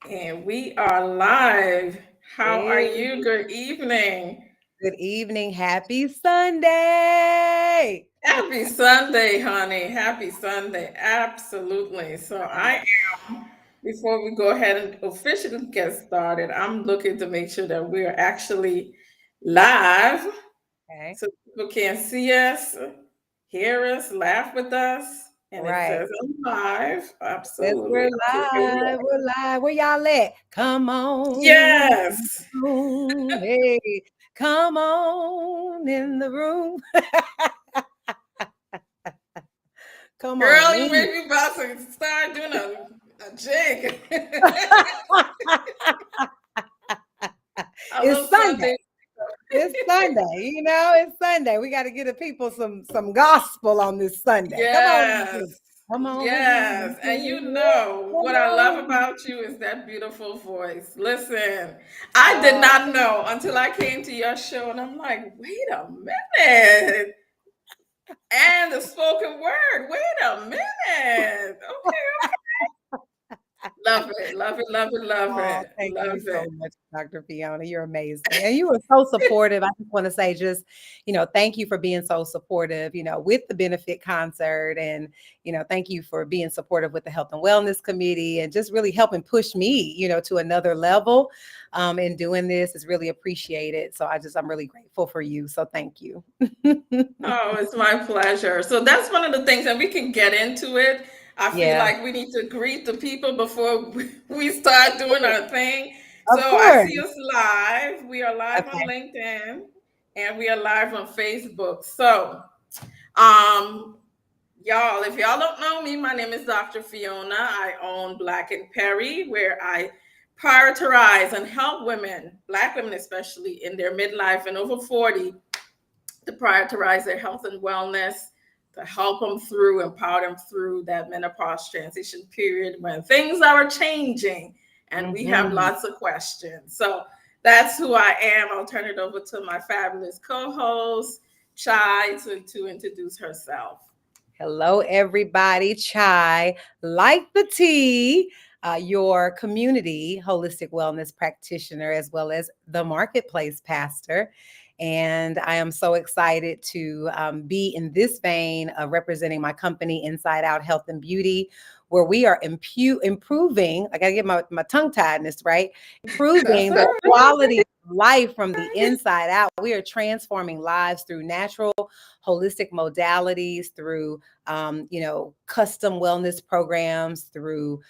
And we are live. How are Hey, you? Good evening. good evening. Happy Sunday. Happy Sunday, honey. Happy Sunday. Absolutely. Before we go ahead and officially get started, I'm looking to make sure that we are actually live Okay. so people can see us, hear us, laugh with us. And it Right. says I'm live. Yes, Absolutely. we're Okay, here we live. are. We're live. Where y'all at? Come on. Yes. Hey, come on in the room. Come on Girl, you in. make me about to start doing a jig. A It's little Sunday. Sunday. It's Sunday. It's Sunday. We got to give the people some gospel on this Sunday. Come on. Yes. Come Yes. on. And you Come know what I love on. about you is that beautiful voice. Listen, I did Oh, not know until I came to your show and I'm like, wait a minute. And the spoken word. Wait a minute. Okay. Love it. Love it. Love it. Love oh, it. thank Love you so it. much, Dr. Fiona. You're amazing. And you were so supportive. I just want to say, thank you for being so supportive, with the benefit concert. And, thank you for being supportive with the Health and Wellness Committee and just really helping push me, to another level in doing this is really appreciated. So I'm really grateful for you. So thank you. Oh, it's my pleasure. So that's one of the things, and we can get into it. I feel Yeah, like we need to greet the people before we start doing our thing. So of I course. see us live. We are live on Okay. LinkedIn and we are live on Facebook. Um, y'all, if y'all don't know me, my name is Dr. Fiona. I own Black and Perry, where I prioritize and help women, Black women especially, in their midlife and over 40 to prioritize their health and wellness, to help them through, empower them through that menopause transition period when things are changing and we have Mhm. lots of questions. So that's who I am. I'll turn it over to my fabulous co-host, Chai, to introduce herself. Hello, everybody. Chai, like the tea, your community holistic wellness practitioner, as well as the marketplace pastor. And I am so excited to be in this vein of representing my company, Inside Out Health and Beauty, where we are improving. I got to get my tongue tied in this, right? That's Improving all the right. quality of life from the inside out. We are transforming lives through natural holistic modalities, through custom wellness programs, through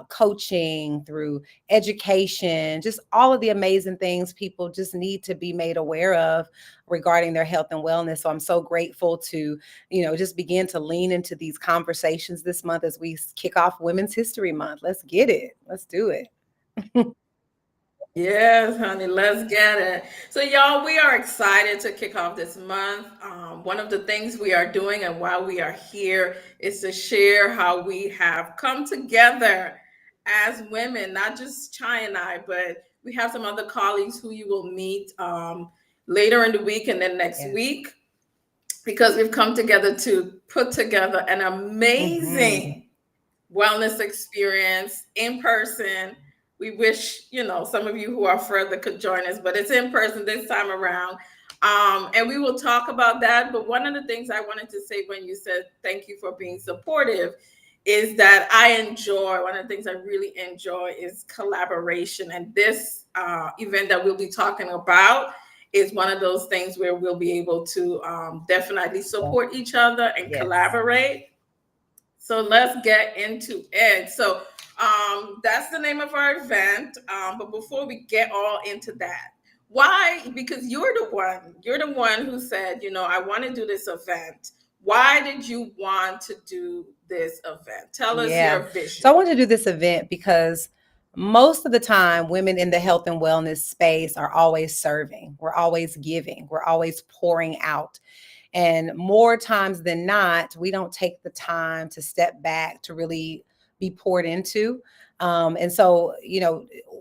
coaching, through education, just all of the amazing things people just need to be made aware of regarding their health and wellness. So I'm so grateful to, just begin to lean into these conversations this month as we kick off Women's History Month. Let's get it. Let's do it. Yes, honey, let's get it. So, y'all, we are excited to kick off this month. One of the things we are doing and why we are here is to share how we have come together as women, not just Chai and I, but we have some other colleagues who you will meet later in the week and then next Yes. week because we've come together to put together an Hmm. amazing wellness experience in person. We wish, some of you who are further could join us, but it's in person this time around. And we will talk about that. But one of the things I wanted to say when you said thank you for being supportive is that one of the things I really enjoy is collaboration. And this event that we'll be talking about is one of those things where we'll be able to definitely Yeah. support each other and Yes. collaborate. So let's get into it. So that's the name of our event. But before we get all into that, why? Because you're the one who said, I want to do this event. Why did you want to do this event? Tell us Yeah. your vision. So I want to do this event because most of the time, women in the health and wellness space are always serving. We're always giving. We're always pouring out. And more times than not, we don't take the time to step back to really be poured into. And so,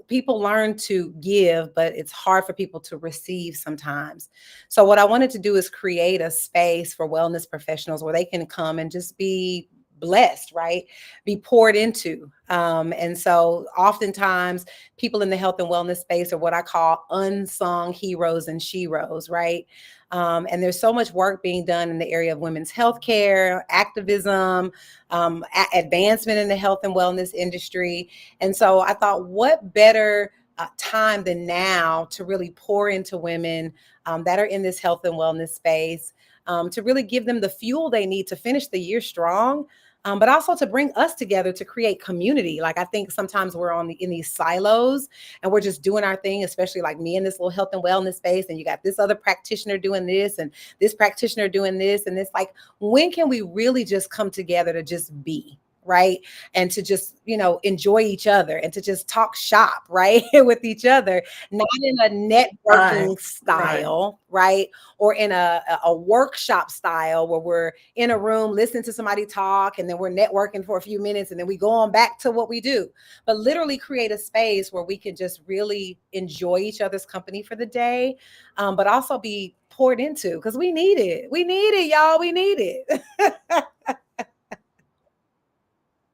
people learn to give, but it's hard for people to receive sometimes. So, what I wanted to do is create a space for wellness professionals where they can come and just be blessed, right? Be poured into. And so oftentimes people in the health and wellness space are what I call unsung heroes and sheroes, right? And there's so much work being done in the area of women's healthcare, activism, advancement in the health and wellness industry. And so I thought, what better time than now to really pour into women that are in this health and wellness space, to really give them the fuel they need to finish the year strong, but also to bring us together to create community. Like, I think sometimes we're in these silos and we're just doing our thing, especially like me in this little health and wellness space. And you got this other practitioner doing this and this practitioner doing this. And it's like, when can we really just come together to just be? Right. And to just, enjoy each other and to just talk shop, right, with each other, not in a networking style, right? Or in a workshop style where we're in a room listening to somebody talk and then we're networking for a few minutes and then we go on back to what we do. But literally create a space where we can just really enjoy each other's company for the day, but also be poured into, because we need it. We need it, y'all. We need it.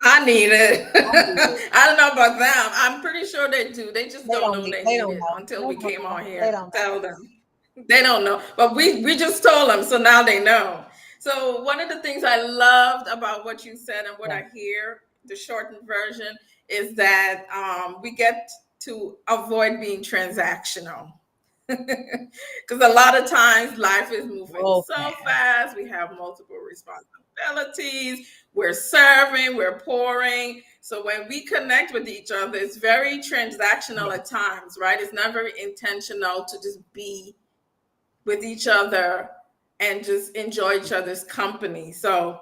I need it. I don't know about them. I'm pretty sure they do. They just don't know they need it until we came on here to tell them. They don't know. But we just told them, so now they know. So one of the things I loved about what you said and what I hear, the shortened version, is that we get to avoid being transactional. Because a lot of times life is moving so fast. We have multiple responsibilities. We're serving, we're pouring. So when we connect with each other, it's very transactional at times, right? It's not very intentional to just be with each other and just enjoy each other's company. So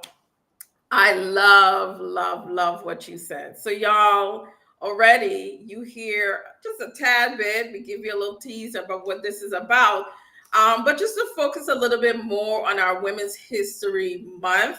I love, love, love what you said. So y'all, already you hear just a tad bit. We give you a little teaser about what this is about. But just to focus a little bit more on our Women's History Month,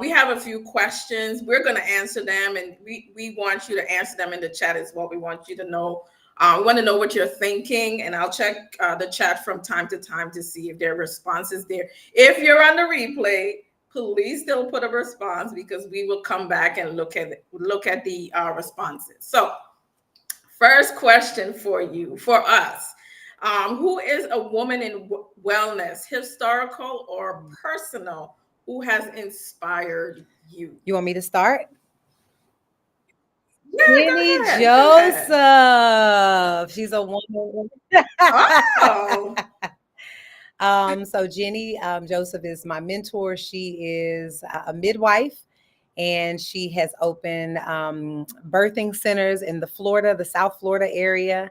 we have a few questions. We're going to answer them, and we want you to answer them in the chat as well. We want you to know. We want to know what you're thinking, and I'll check the chat from time to time to see if there are responses there. If you're on the replay, please still put a response, because we will come back and look at the responses. So, first question for us: who is a woman in wellness, historical or personal, who has inspired you? You want me to start? Yeah, Jenny Joseph. She's a woman. Oh. So Jenny Joseph is my mentor. She is a midwife, and she has opened birthing centers in the South Florida area.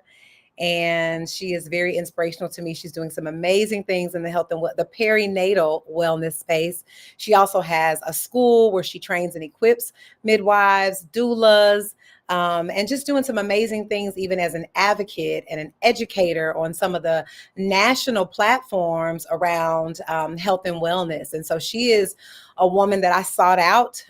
And she is very inspirational to me. She's doing some amazing things in the health and the perinatal wellness space. She also has a school where she trains and equips midwives, doulas, and just doing some amazing things, even as an advocate and an educator on some of the national platforms around health and wellness. And so she is a woman that I sought out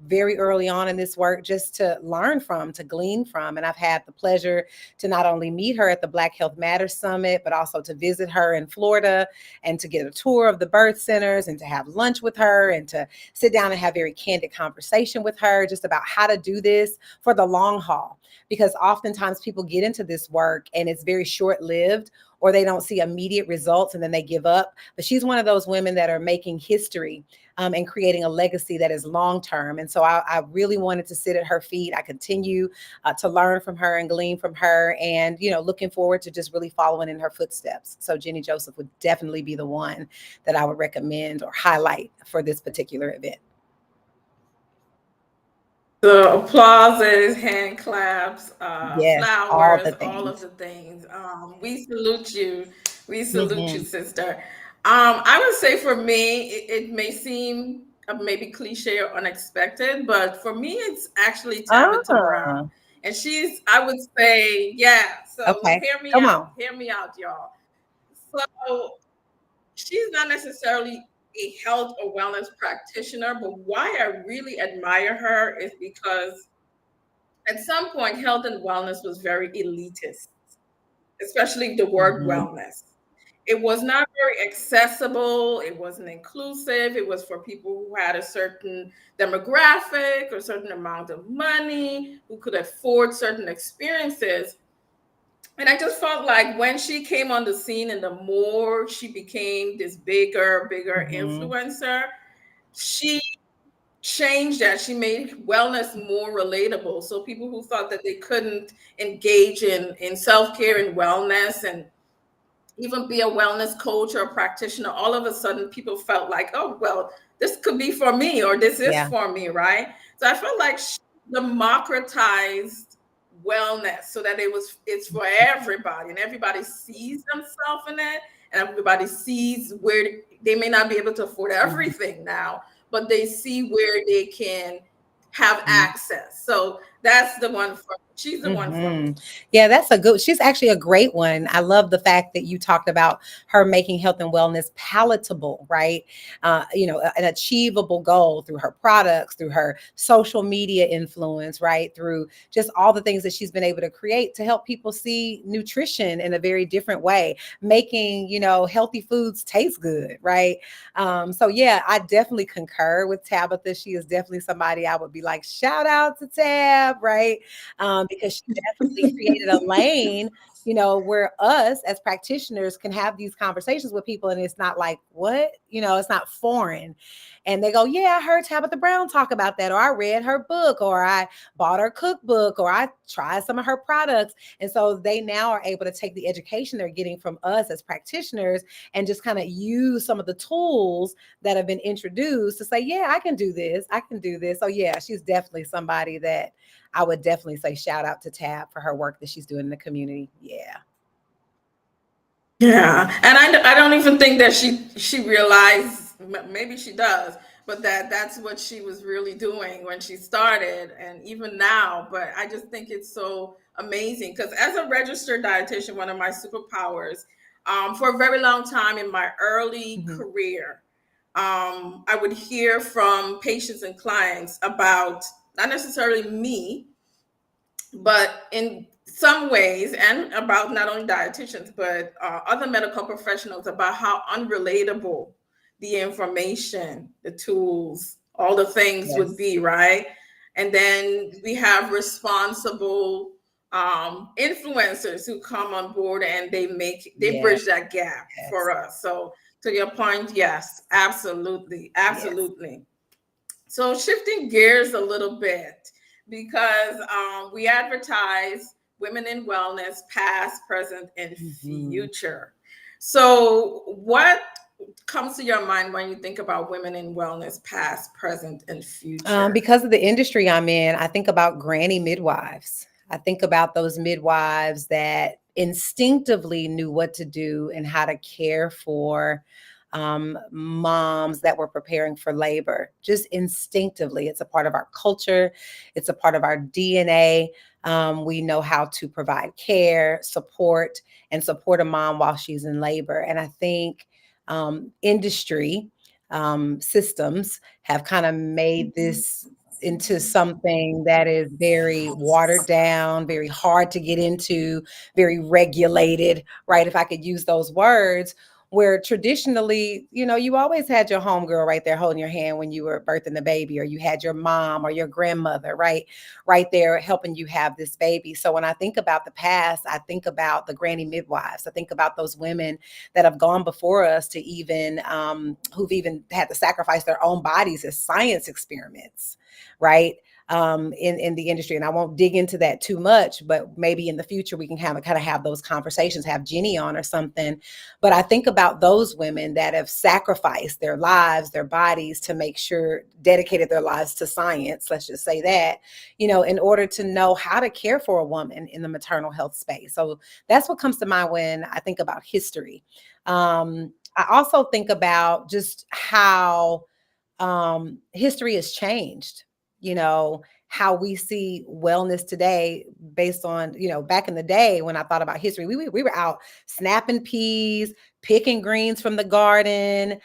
very early on in this work, just to learn from, to glean from. And I've had the pleasure to not only meet her at the Black Health Matters Summit, but also to visit her in Florida and to get a tour of the birth centers and to have lunch with her and to sit down and have very candid conversation with her just about how to do this for the long haul. Because oftentimes people get into this work and it's very short-lived, or they don't see immediate results and then they give up. But she's one of those women that are making history and creating a legacy that is long-term. And so I really wanted to sit at her feet. I continue to learn from her and glean from her, and, looking forward to just really following in her footsteps. So Jenny Joseph would definitely be the one that I would recommend or highlight for this particular event. The applauses, hand claps, yes, flowers, all of the things. We salute you. We salute you, sister. I would say for me, it may seem maybe cliche or unexpected, but for me, it's actually Tabitha Brown. And she's, I would say, yeah. So hear me out. Hear me out, y'all. So she's not necessarily a health or wellness practitioner, but why I really admire her is because at some point, health and wellness was very elitist, especially the word wellness. It was not very accessible. It wasn't inclusive. It was for people who had a certain demographic or certain amount of money, who could afford certain experiences. And I just felt like when she came on the scene and the more she became this bigger Mm-hmm. influencer, she changed that. She made wellness more relatable. So people who thought that they couldn't engage in self-care and wellness and even be a wellness coach or a practitioner, all of a sudden people felt like, oh, well, this could be for me or this is Yeah. for me, right? So I felt like she democratized wellness so that it's for everybody and everybody sees themselves in it and everybody sees where they may not be able to afford everything now, but they see where they can have access. So that's the one for she's the one for me. Yeah, that's a good, she's actually a great one. I love the fact that you talked about her making health and wellness palatable, right? An achievable goal through her products, through her social media influence, right? Through just all the things that she's been able to create to help people see nutrition in a very different way, making, healthy foods taste good, right? So yeah, I definitely concur with Tabitha. She is definitely somebody I would be like, shout out to Tab, right? Because she definitely created a lane, where us as practitioners can have these conversations with people, and it's not like, what, it's not foreign. And they go, yeah, I heard Tabitha Brown talk about that, or I read her book, or I bought her cookbook, or I tried some of her products. And so they now are able to take the education they're getting from us as practitioners and just kind of use some of the tools that have been introduced to say, yeah, I can do this. I can do this. So yeah, she's definitely somebody that I would definitely say shout out to Tab for her work that she's doing in the community. Yeah. Yeah, and I don't even think that she realized, maybe she does, but that's what she was really doing when she started, and even now. But I just think it's so amazing because as a registered dietitian, one of my superpowers, for a very long time in my early Mm-hmm. career, I would hear from patients and clients about not necessarily me, but in some ways, and about not only dietitians but other medical professionals, about how unrelatable the information, the tools, all the things would Yes. be, right? And then we have responsible influencers who come on board and they Yeah. bridge that gap Yes. for us. So to your point, yes, absolutely, Yes. absolutely. So shifting gears a little bit, because we advertise women in wellness, past, present, and Mm-hmm. future. So what comes to your mind when you think about women in wellness, past, present, and future? Because of the industry I'm in, I think about granny midwives. I think about those midwives that instinctively knew what to do and how to care for moms that were preparing for labor. Just instinctively, it's a part of our culture, it's a part of our DNA. We know how to provide care, support, and support a mom while she's in labor. And I think industry systems have kind of made this into something that is very watered down, very hard to get into, very regulated, right? If I could use those words, where traditionally, you always had your homegirl right there holding your hand when you were birthing the baby, or you had your mom or your grandmother, right there helping you have this baby. So when I think about the past, I think about the granny midwives. I think about those women that have gone before us to even who've even had to sacrifice their own bodies as science experiments, right? In the industry. And I won't dig into that too much, but maybe in the future we can kind of have those conversations, have Jenny on or something. But I think about those women that have sacrificed their lives, their bodies to make sure, dedicated their lives to science, let's just say that, in order to know how to care for a woman in the maternal health space. So that's what comes to mind when I think about history. I also think about just how history has changed, how we see wellness today based on, back in the day when I thought about history, we were out snapping peas, picking greens from the garden.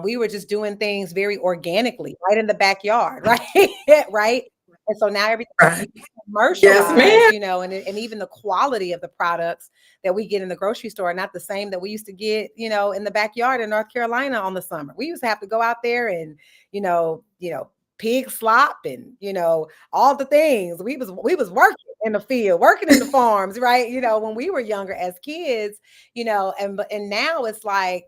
We were just doing things very organically, right in the backyard, right? Right. And so now everything Right. Yes, commercialized, ma'am. you know, and even the quality of the products that we get in the grocery store are not the same that we used to get, you know, in the backyard in North Carolina on the summer. We used to have to go out there and, pig slop and, all the things. We was working in the field, working in the farms, right? You know, when we were younger as kids, and now it's like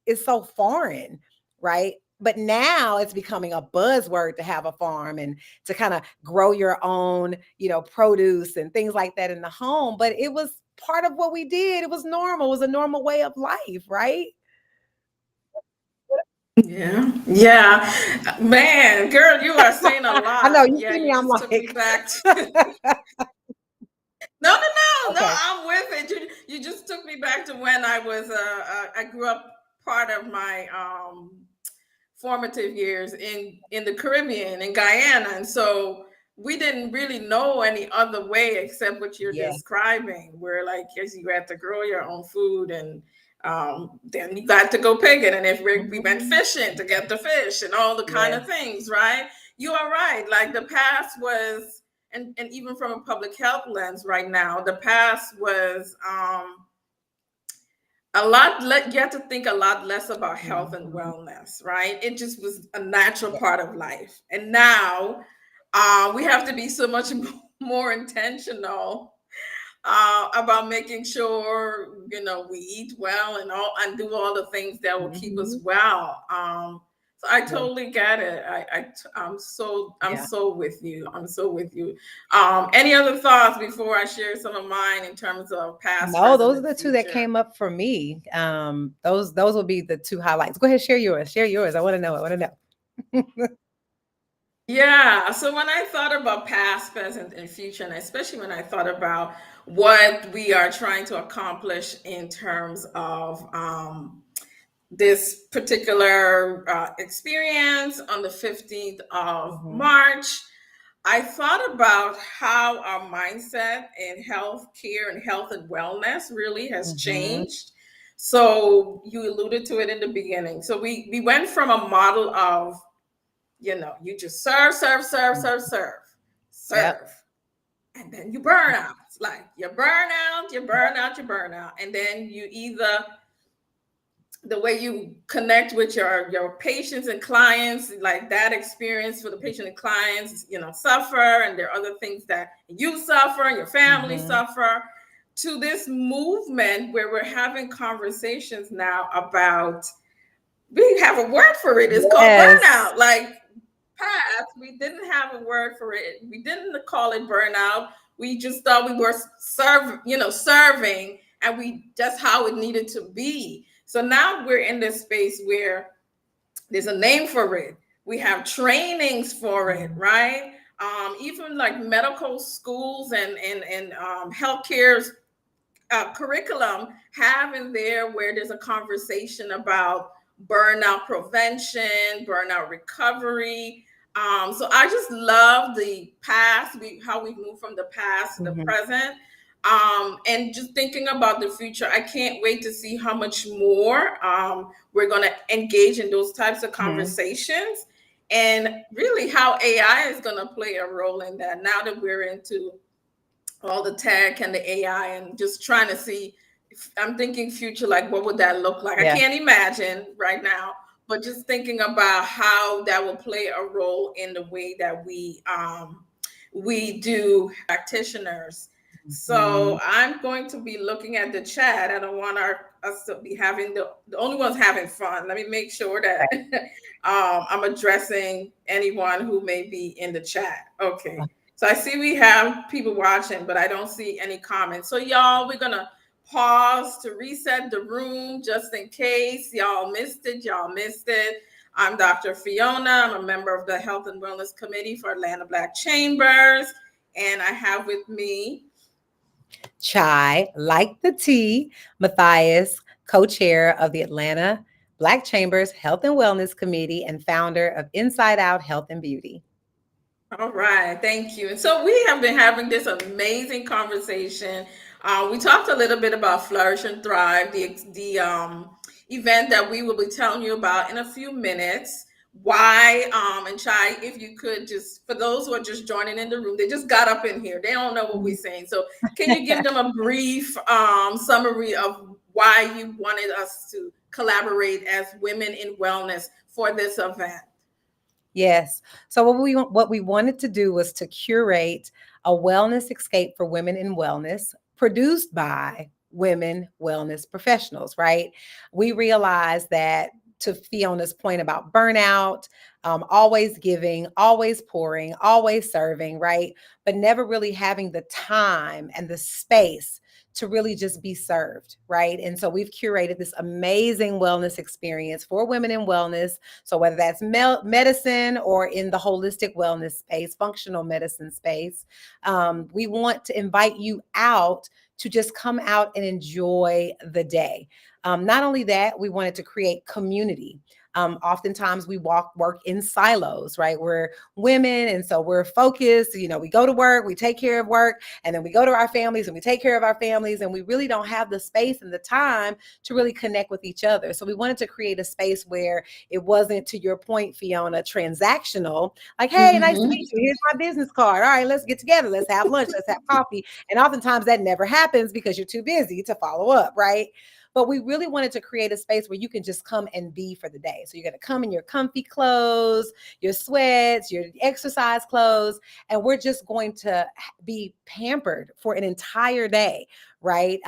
it's so foreign, right? But now it's becoming a buzzword to have a farm and to kind of grow your own, produce and things like that in the home. But it was part of what we did. It was normal. It was a normal way of life, right? Yeah. Yeah. Man, girl, you are saying a I know lot. you Yeah, see me. you I'm just took me like, back to no, no, no, no. okay. I'm with it. You just took me back to when I was I grew up part of my formative years in the Caribbean in Guyana, and so we didn't really know any other way except what you're Yeah. describing. Where like, yes, you had to grow your own food, and then you got to go pick it, and if we went Mhm. fishing to get the fish and all the kind Yes. of things, right? You are right. Like the past was, and even from a public health lens, right now, the past was a lot you have to think a lot less about health and Mhm. wellness, right? It just was a natural Yeah. part of life, and now we have to be so much more intentional about making sure we eat well and do all the things that will keep us Mhm. well. So I Yeah. totally get it. I'm Yeah. so with you. I'm so with you. Any other thoughts before I share some of mine in terms of past, No, present, those are and the two that future? came up for me. Those will be the two highlights. Go ahead, share yours. Share yours. I want to know. I want to know. Yeah. So when I thought about past, present, and future, and especially when I thought about what we are trying to accomplish in terms of this particular experience on the 15th of Mhm. March, I thought about how our mindset in health care and health and wellness really has Mhm. changed. So you alluded to it in the beginning. So we went from a model of you just serve, serve, serve, serve, serve, Yep. serve. And then you burn out. It's like you burn out, you burn out, you burn out. And then you either the way you connect with your patients and clients, like that experience for the patient and clients, suffer, and there are other things that you suffer and your family Mhm. suffer, to this movement where we're having conversations now about, we have a word for it. It's called Yes. burnout. Like past, we didn't have a word for it. We didn't call it burnout. We just thought we were serving, and we just how it needed to be. So now we're in this space where there's a name for it. We have trainings for it, Mhm. right? Even like medical schools and healthcare curriculum have in there where there's a conversation about burnout prevention, burnout recovery. So I just love the past, how we've moved from the past to the Mhm. present. And just thinking about the future, I can't wait to see how much more we're going to engage in those types of Mhm. conversations, and really how AI is going to play a role in that now that we're into all the tech and the AI, and just trying to see. I'm thinking future, like what would that look like? I Yeah. can't imagine right now, but just thinking about how that will play a role in the way that we do practitioners. So Mhm. I'm going to be looking at the chat. I don't want us to be having the only ones having fun. Let me make sure that I'm addressing anyone who may be in the chat. Okay. So I see we have people watching, but I don't see any comments. So y'all, we're gonna pause to reset the room just in case y'all missed it. Y'all missed it. I'm Dr. Fiona. I'm a member of the Health and Wellness Committee for Atlanta Black Chambers, and I have with me Chi, like the tea, Matthias, co-chair of the Atlanta Black Chambers Health and Wellness Committee and founder of Inside Out Health and Beauty. All right, thank you. And so we have been having this amazing conversation. We talked a little bit about Flourish and Thrive, the event that we will be telling you about in a few minutes. why, and Chi, if you could just, for those who are just joining in the room, they just got up in here, they don't know what we're saying. So can you give them a brief summary of why you wanted us to collaborate as women in wellness for this event? Yes. So what we wanted to do was to curate a wellness escape for women in wellness produced by women wellness professionals, right? We realized that, to Fiona's point about burnout, always giving, always pouring, always serving, right? But never really having the time and the space to really just be served, right? And so we've curated this amazing wellness experience for women in wellness. So whether that's medicine or in the holistic wellness space, functional medicine space, we want to invite you out to just come out and enjoy the day. Not only that, we wanted to create community. Oftentimes we work in silos, right? We're women, and so we're focused. We go to work, we take care of work, and then we go to our families and we take care of our families, and we really don't have the space and the time to really connect with each other. So we wanted to create a space where it wasn't, to your point, Fiona, transactional. Like, hey, nice to meet you. Here's my business card. All right, let's get together. Let's have lunch. Let's have coffee. And oftentimes that never happens because you're too busy to follow up, right? But we really wanted to create a space where you can just come and be for the day. So you're going to come in your comfy clothes, your sweats, your exercise clothes, and we're just going to be pampered for an entire day, right?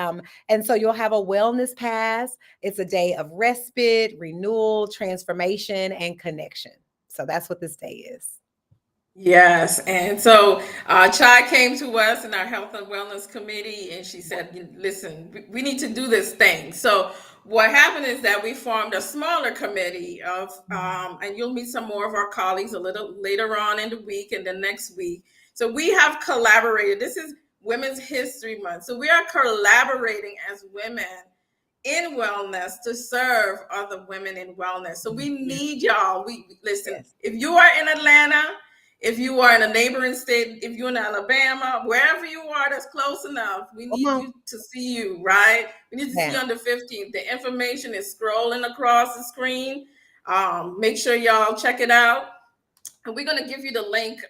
And so you'll have a wellness pass. It's a day of respite, renewal, transformation, and connection. So that's what this day is. Yes, and so Chai came to us in our health and wellness committee, and she said, "Listen, we need to do this thing." So what happened is that we formed a smaller committee of, and you'll meet some more of our colleagues a little later on in the week and the next week. So we have collaborated. This is Women's History Month, so we are collaborating as women in wellness to serve other women in wellness. So we need y'all. We listen. Yes. If you are in Atlanta, if you are in a neighboring state, if you're in Alabama, wherever you are that's close enough, we need you to see you, right? We need to see you on the 15th. The information is scrolling across the screen. Make sure y'all check it out. And we're going to give you the link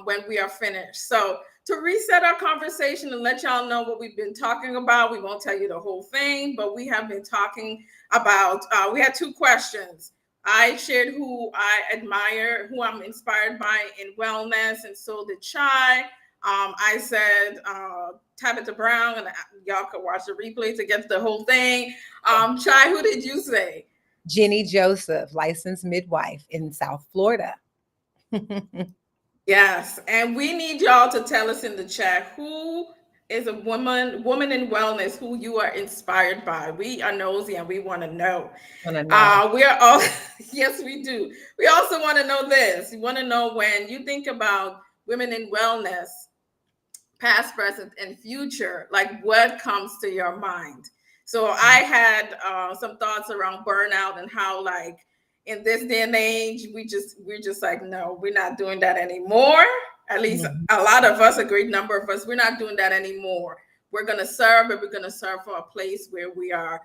when we are finished. So to reset our conversation and let y'all know what we've been talking about, we won't tell you the whole thing, but we have been talking about, we had two questions. I shared who I admire, who I'm inspired by in wellness, and so did Chai. I said Tabitha Brown, and y'all could watch the replay to get the whole thing. Chai, who did you say? Jenny Joseph, licensed midwife in South Florida. Yes, and we need y'all to tell us in the chat who is a woman in wellness who you are inspired by. We are nosy and we want to know. We are all yes, we do. We also want to know this. We want to know, when you think about women in wellness, past, present, and future, like what comes to your mind? So I had some thoughts around burnout and how, like, in this day and age, we're just like, no, we're not doing that anymore. At least a lot of us, a great number of us, we're not doing that anymore. We're going to serve, but we're going to serve for a place where we are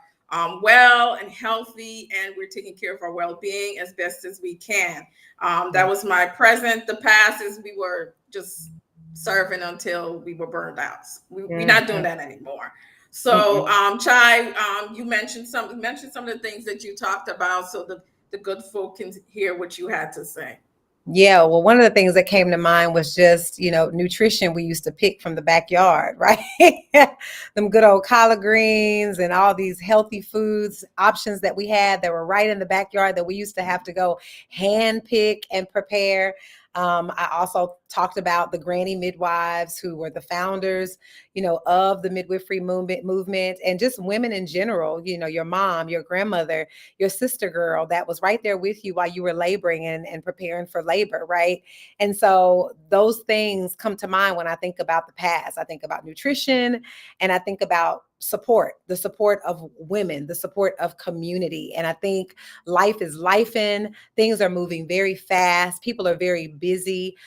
well and healthy, and we're taking care of our well-being as best as we can. That was my present. The past is we were just serving until we were burned out. We're not doing that anymore. So, Chai, you mentioned some of the things that you talked about, so the good folk can hear what you had to say. Yeah, well, one of the things that came to mind was just, nutrition we used to pick from the backyard, right? Them good old collard greens and all these healthy foods options that we had that were right in the backyard that we used to have to go hand pick and prepare. I also talked about the granny midwives who were the founders, of the midwifery movement, and just women in general, your mom, your grandmother, your sister girl that was right there with you while you were laboring and preparing for labor, right? And so those things come to mind when I think about the past. I think about nutrition, and I think about the support of women, the support of community. And I think life is lifing. Things are moving very fast. People are very busy.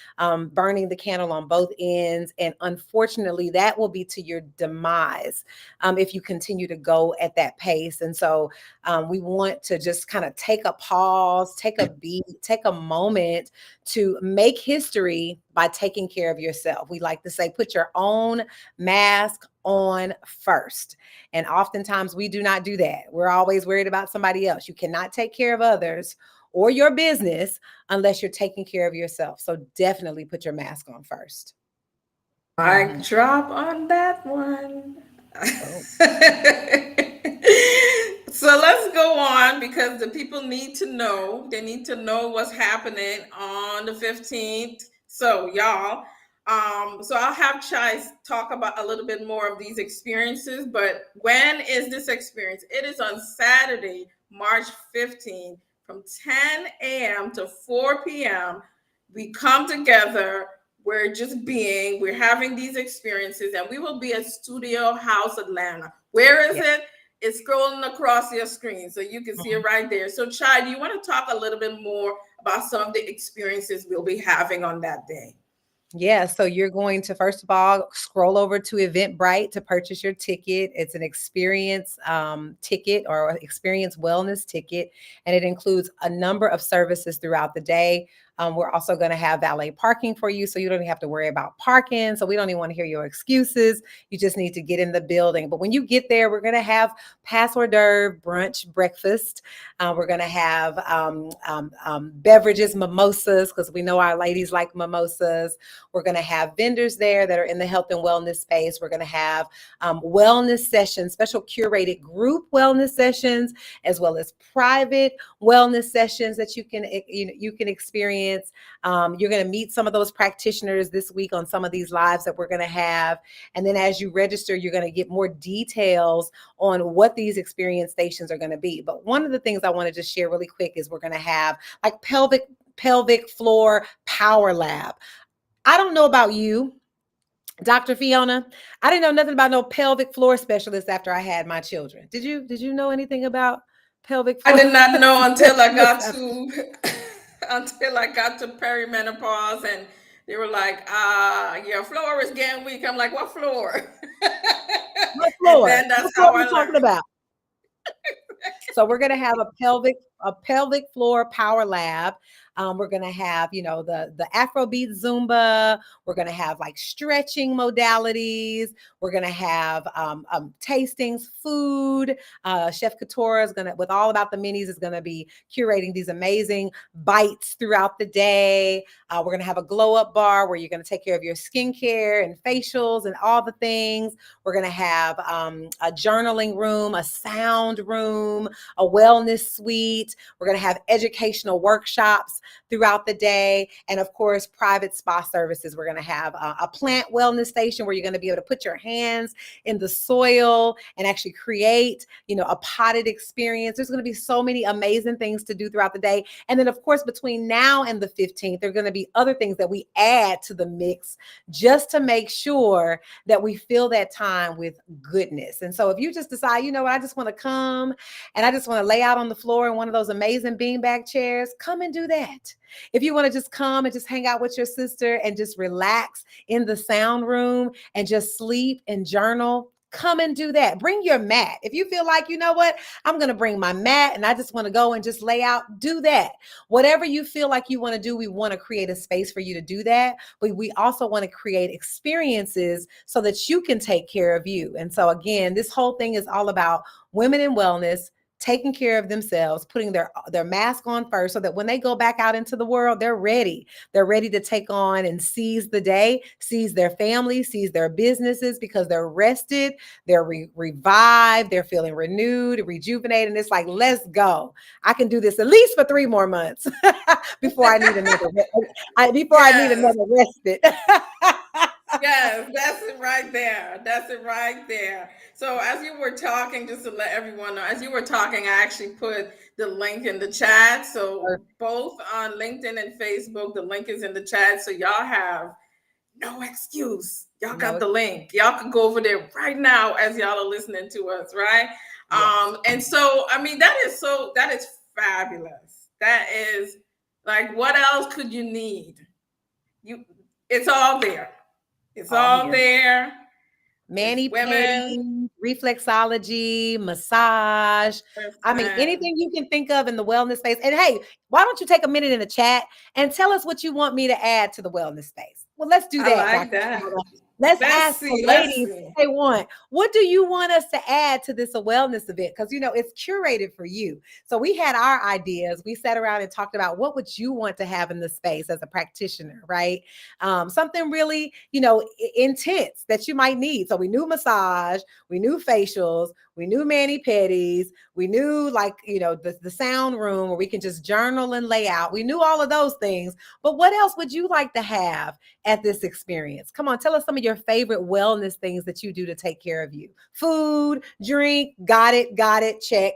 burning the candle on both ends. And unfortunately, that will be to your demise if you continue to go at that pace. And so we want to just kind of take a pause, take a beat, take a moment to make history by taking care of yourself. We like to say, put your own mask on first. And oftentimes we do not do that. We're always worried about somebody else. You cannot take care of others or your business unless you're taking care of yourself. So definitely put your mask on first. Mic drop on that one. Oh. So let's go on because the people need to know. They need to know what's happening on the 15th. So y'all, so I'll have Chi talk about a little bit more of these experiences. But when is this experience? It is on Saturday, March 15th from 10 a.m. to 4 p.m. We come together. We're having these experiences, and we will be at Studio House Atlanta. Where is it? It's scrolling across your screen, so you can see it right there. So, Chi, do you want to talk a little bit more about some of the experiences we'll be having on that day? Yeah, so you're going to, first of all, scroll over to Eventbrite to purchase your ticket. It's an experience ticket or experience wellness ticket, and it includes a number of services throughout the day. We're also going to have valet parking for you, so you don't even have to worry about parking. So we don't even want to hear your excuses. You just need to get in the building. But when you get there, we're going to have pas hors d'oeuvre, brunch, breakfast. We're going to have beverages, mimosas, because we know our ladies like mimosas. We're going to have vendors there that are in the health and wellness space. We're going to have wellness sessions, special curated group wellness sessions, as well as private wellness sessions that you can experience. You're going to meet some of those practitioners this week on some of these lives that we're going to have. And then as you register, you're going to get more details on what these experience stations are going to be. But one of the things I want to just share really quick is we're going to have like pelvic floor power lab. I don't know about you, Dr. Fiona. I didn't know nothing about no pelvic floor specialist after I had my children. Did you know anything about pelvic floor? I did not know until I got to until I got to perimenopause, and they were like, your floor is getting weak. I'm like, what floor? What And floor? then that's What how floor are I we talking learned. about? So we're going to have a pelvic floor power lab. We're going to have, the Afrobeat Zumba. We're going to have like stretching modalities. We're going to have tastings, food. Chef Couture is going to, with All About the Minis, is going to be curating these amazing bites throughout the day. We're going to have a glow up bar where you're going to take care of your skincare and facials and all the things. We're going to have a journaling room, a sound room, a wellness suite. We're going to have educational workshops throughout the day. And of course, private spa services. We're going to have a plant wellness station where you're going to be able to put your hands in the soil and actually create, a potted experience. There's going to be so many amazing things to do throughout the day. And then of course, between now and the 15th, there are going to be other things that we add to the mix just to make sure that we fill that time with goodness. And so if you just decide, I just want to come and I just want to lay out on the floor in one of those amazing beanbag chairs, come and do that. If you want to just come and just hang out with your sister and just relax in the sound room and just sleep and journal, come and do that. Bring your mat. If you feel like, I'm going to bring my mat and I just want to go and just lay out, do that. Whatever you feel like you want to do, we want to create a space for you to do that. But we also want to create experiences so that you can take care of you. And so again, this whole thing is all about women in wellness, taking care of themselves, putting their mask on first so that when they go back out into the world, they're ready. They're ready to take on and seize the day, seize their family, seize their businesses because they're rested, they're revived, they're feeling renewed, rejuvenated. And it's like, let's go. I can do this at least for 3 more months before I need another respite. Yes, that's it right there. That's it right there. So as you were talking, just to let everyone know, as you were talking, I actually put the link in the chat. So both on LinkedIn and Facebook, the link is in the chat. So y'all have no excuse. Y'all got the link. Y'all can go over there right now as y'all are listening to us, right? Yes. And so, that is fabulous. That is like, what else could you need? It's all there. It's All all here. there. It's women. Mani-pedi, reflexology, massage. I mean, Listen, anything you can think of in the wellness space. And hey, why don't you take a minute in the chat and tell us what you want me to add to the wellness space? Well, let's do I that, like Dr. that. Fiona. Let's Let's ask the see. Let's ladies see. what they want. What do you want us to add to this a wellness event? Because it's curated for you. So we had our ideas. We sat around and talked about what would you want to have in the space as a practitioner, right? Something really, intense that you might need. So we knew massage, we knew facials, we knew mani-pedis, we knew the sound room where we can just journal and lay out. We knew all of those things. But what else would you like to have at this experience? Come on, tell us some of your favorite wellness things that you do to take care of you. Food, drink, got it, check.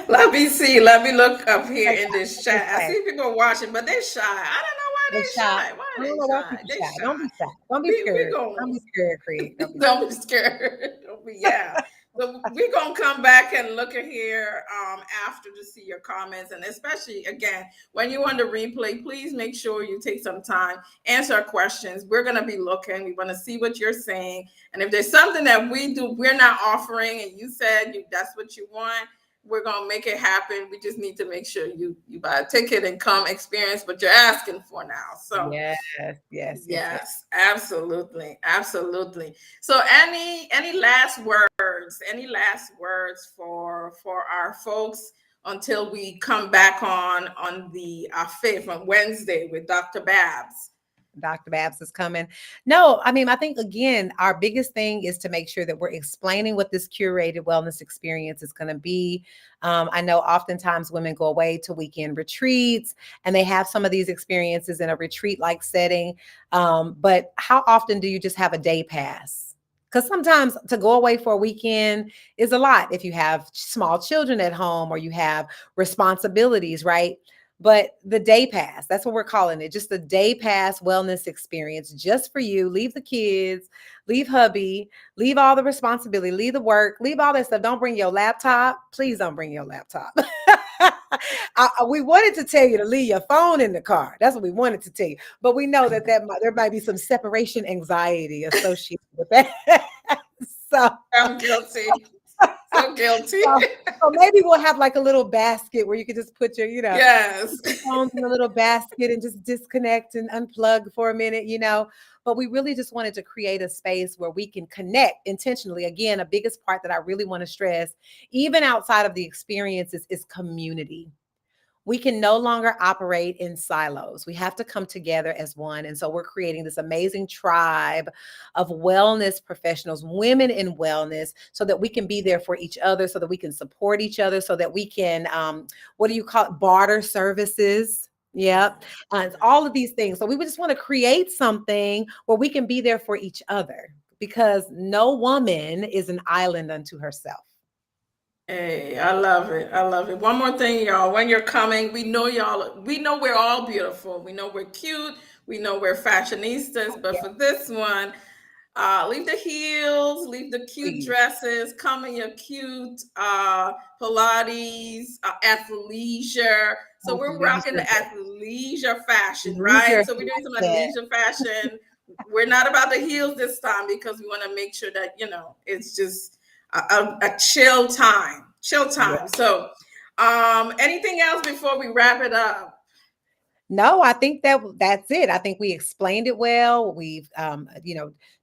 Let me see. Let me look up here in this chat. I Okay. see people watching, but they're shy. I don't know why They they're shy. shy. Why I are don't they know why shy? people They shy. Don't be shy. shy. Don't be We scared. going Don't be scared, Creed. Don't be scared. don't be scared. Don't be yeah. So we're gonna come back and look at here after to see your comments, and especially again when you want to replay, please make sure you take some time, answer our questions. We're gonna be looking. We want to see what you're saying, and if there's something that we're not offering, and you said that's what you want, we're gonna make it happen. We just need to make sure you buy a ticket and come experience what you're asking for now. So Yes. absolutely, absolutely. So any last words? Any last words for our folks until we come back on the 5th on Wednesday with Dr. Babs? Dr. Babs is coming. No, I mean, I think again, our biggest thing is to make sure that we're explaining what this curated wellness experience is going to be. I know oftentimes women go away to weekend retreats and they have some of these experiences in a retreat like setting. But how often do you just have a day pass? Because sometimes to go away for a weekend is a lot if you have small children at home or you have responsibilities, right? But the day pass, that's what we're calling it. Just the day pass wellness experience just for you. Leave the kids, leave hubby, leave all the responsibility, leave the work, leave all that stuff. Don't bring your laptop. Please don't bring your laptop. We wanted to tell you to leave your phone in the car. That's what we wanted to tell you. But we know that there might be some separation anxiety associated with that. So I'm guilty. So guilty. so maybe we'll have like a little basket where you can just put your, Yes. phones in a little basket and just disconnect and unplug for a minute, But we really just wanted to create a space where we can connect intentionally. Again, a biggest part that I really want to stress, even outside of the experiences, is community. We can no longer operate in silos. We have to come together as one. And so we're creating this amazing tribe of wellness professionals, women in wellness, so that we can be there for each other, so that we can support each other, so that we can, what do you call it? Barter services. Yep. It's all of these things. So we would just want to create something where we can be there for each other because no woman is an island unto herself. Hey, I love it. I love it. One more thing, y'all. When you're coming, we know we're all beautiful. We know we're cute. We know we're fashionistas. But Yeah, for this one, leave the heels, leave the cute please. dresses, come in your cute Pilates, athleisure. So we're rocking the Athleisure. athleisure fashion, right? Leisure So we're doing some fashion. athleisure fashion. We're not about the heels this time because we want to make sure that, it's just a chill time. Chill Yeah. time. So anything else before we wrap it up? No, I think that's it. I think we explained it well. We've,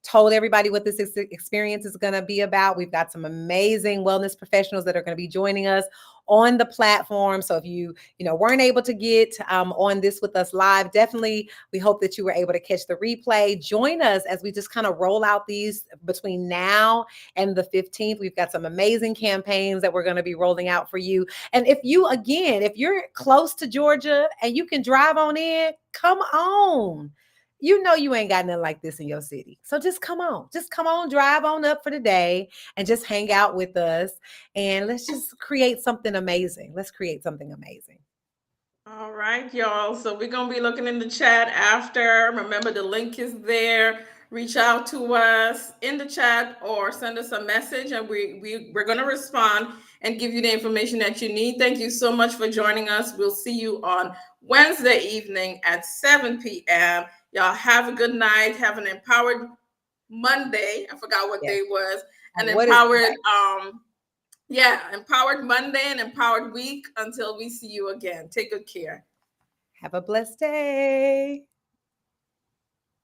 told everybody what this experience is going to be about. We've got some amazing wellness professionals that are going to be joining us on the platform. So if you, weren't able to get on this with us live, definitely we hope that you were able to catch the replay. Join us as we just kind of roll out these between now and the 15th. We've got some amazing campaigns that we're going to be rolling out for you. And if you're close to Georgia and you can drive on in, come on. You ain't got nothing like this in your city. So just come on, drive on up for the day and just hang out with us. And let's just create something amazing. All right, y'all. So we're going to be looking in the chat after. Remember, the link is there. reach out to us in the chat or send us a message, and we're going to respond and give you the information that you need. Thank you so much for joining us. We'll see you on Wednesday evening at 7 p.m. Y'all have a good night. Have an empowered Monday. I forgot what day was. An empowered, empowered Monday and empowered week until we see you again. Take good care. Have a blessed day.